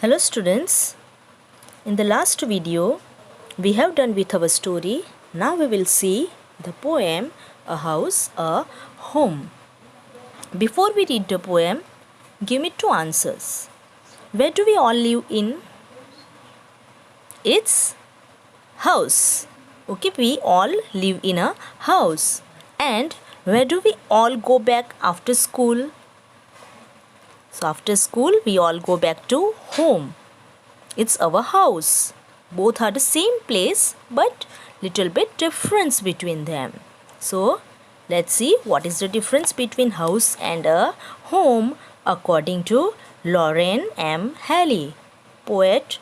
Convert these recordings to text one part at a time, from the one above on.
Hello students, in the last video we have done with our story. Now we will see the poem A House, a Home. Before we read the poem, give me two answers. Where do we all live in? It's house. Okay, we all live in a house. And where do we all go back after school? So after school we all go back to home. It's our house. Both are the same place but little bit difference between them. So let's see what is the difference between house and a home according to Lauren M. Haley, poet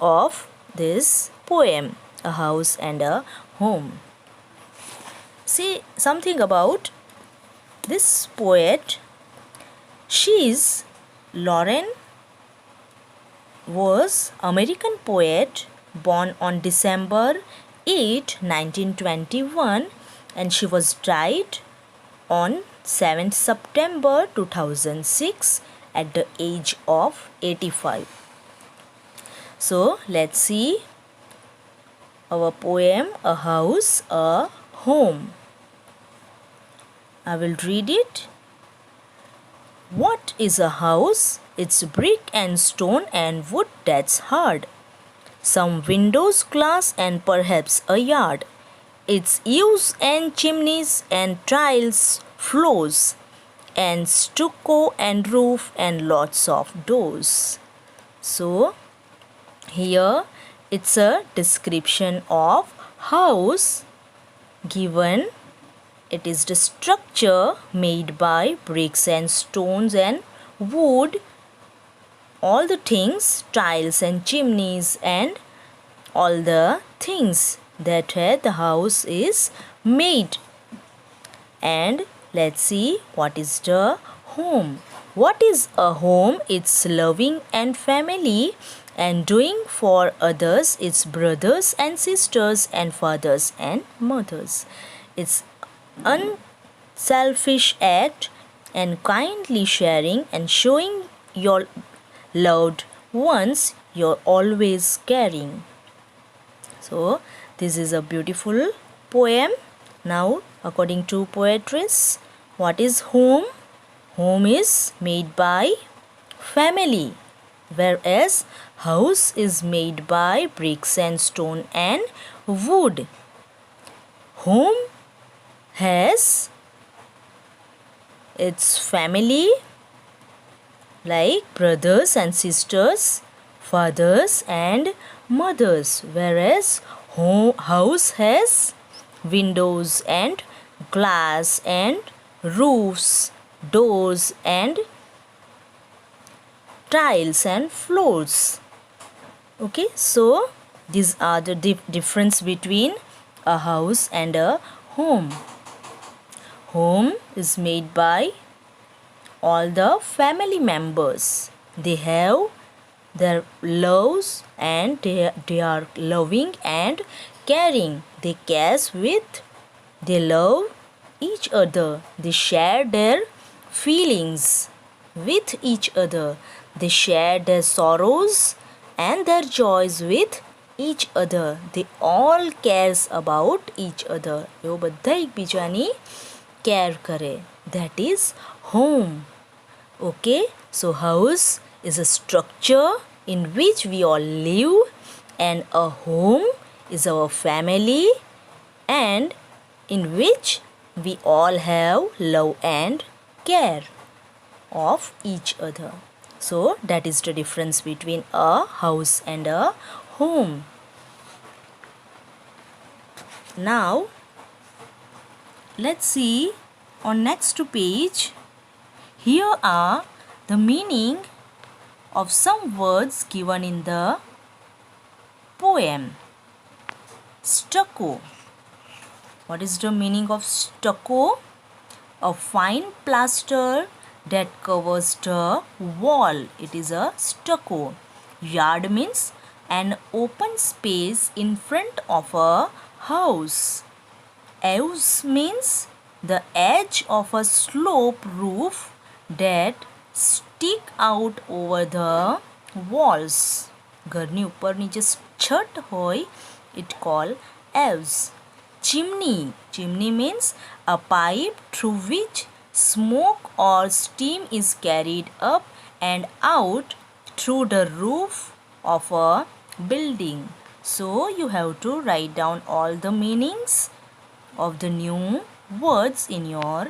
of this poem, A House and a Home. See something about this poet. Lauren was American poet born on December 8, 1921, and she was died on 7th September 2006 at the age of 85. So let's see our poem A House, a Home. I will read it. What is a house? It's brick and stone and wood that's hard. Some windows, glass, and perhaps a yard. It's eaves and chimneys and tiles, floors, and stucco and roof and lots of doors. So here it's a description of house given. It is the structure made by bricks and stones and wood, all the things, tiles and chimneys and all the things that the house is made. And let's see what is the home. What is a home? It's loving and family and doing for others. It's brothers and sisters and fathers and mothers. It's unselfish act and kindly sharing and showing your loved ones you're always caring. So this is a beautiful poem. Now according to poetess, what is home? Home is made by family, whereas house is made by bricks and stone and wood. Home has its family like brothers and sisters, fathers and mothers, whereas house has windows and glass and roofs, doors and tiles and floors. Okay, so these are the difference between a house and a home. Home is made by all the family members. They have their loves and they are loving and caring. They they love each other. They share their feelings with each other. They share their sorrows and their joys with each other. They all cares about each other. એઓ બધા એકબીજાની care કરે. That is home. Okay, so house is a structure in which we all live, and a home is our family and in which we all have love and care of each other. So that is the difference between a house and a home. Now let's see on next page. Here are the meaning of some words given in the poem. Stucco. What is the meaning of stucco? A fine plaster that covers the wall. It is a stucco. Yard means an open space in front of a house. Eaves means the edge of a slope roof that stick out over the walls. ઘરની ઉપરની જે છત હોય it called eaves. Chimney means a pipe through which smoke or steam is carried up and out through the roof of a building. So you have to write down all the meanings of the new words in your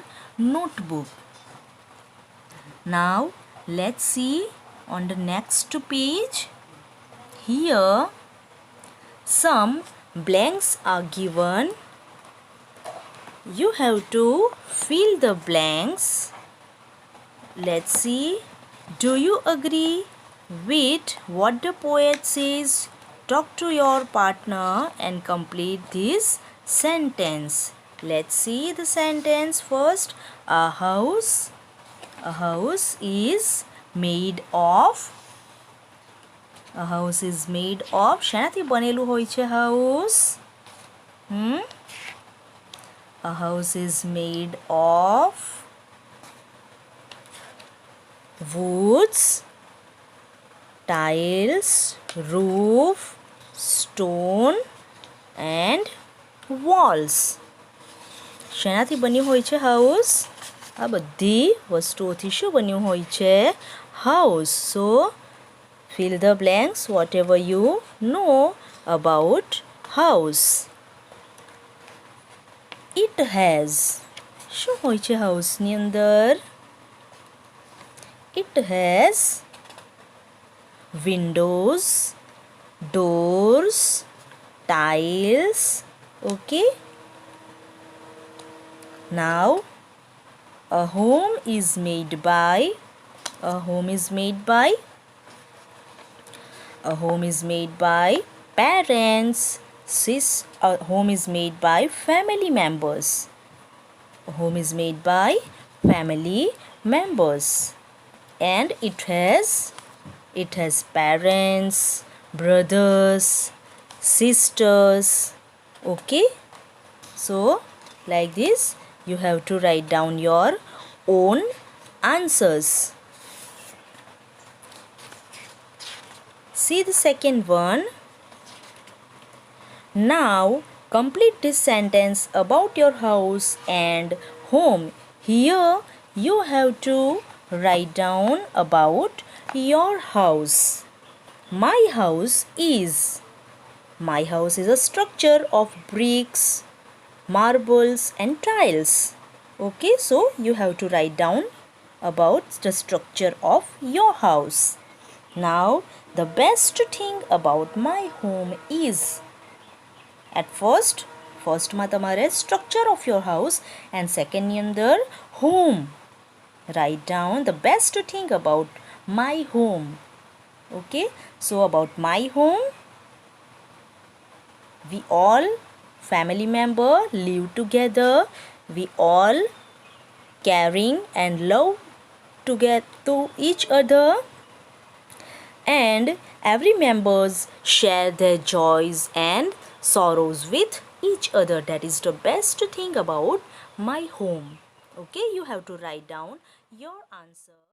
notebook. Now let's see on the next page. Here some blanks are given. You have to fill the blanks. Let's see. Do you agree with what the poet says? Talk to your partner and complete this sentence. Let's see the sentence first. A house is made of. A house is made of. શાનાથી બનેલું હોય છે house? A house is made of woods, tiles, roof, stone and walls. શેનાથી બન્યું હોય છે house? આ બધી વસ્તુઓથી શું બન્યું હોય છે house? So fill the blanks whatever you know about house. It has. શું હોય છે હાઉસની અંદર? It has windows, doors, tiles. Okay. Now a home is made by. A home is made by parents. A home is made by family members. A home is made by family members. And it has parents, brothers, sisters. Okay. So like this you have to write down your own answers. See the second one. Now complete this sentence about your house and home. Here you have to write down about your house. My house is a structure of bricks, marbles and tiles. Okay, so you have to write down about the structure of your house. Now the best thing about my home is. At first માં તમારે structure of your house and second ની અંદર home. Write down the best thing about my home. Okay, so about my home, we all family member live together. We all caring and love to get to each other, and every members share their joys and sorrows with each other. That is the best thing about my home. Okay, you have to write down your answer.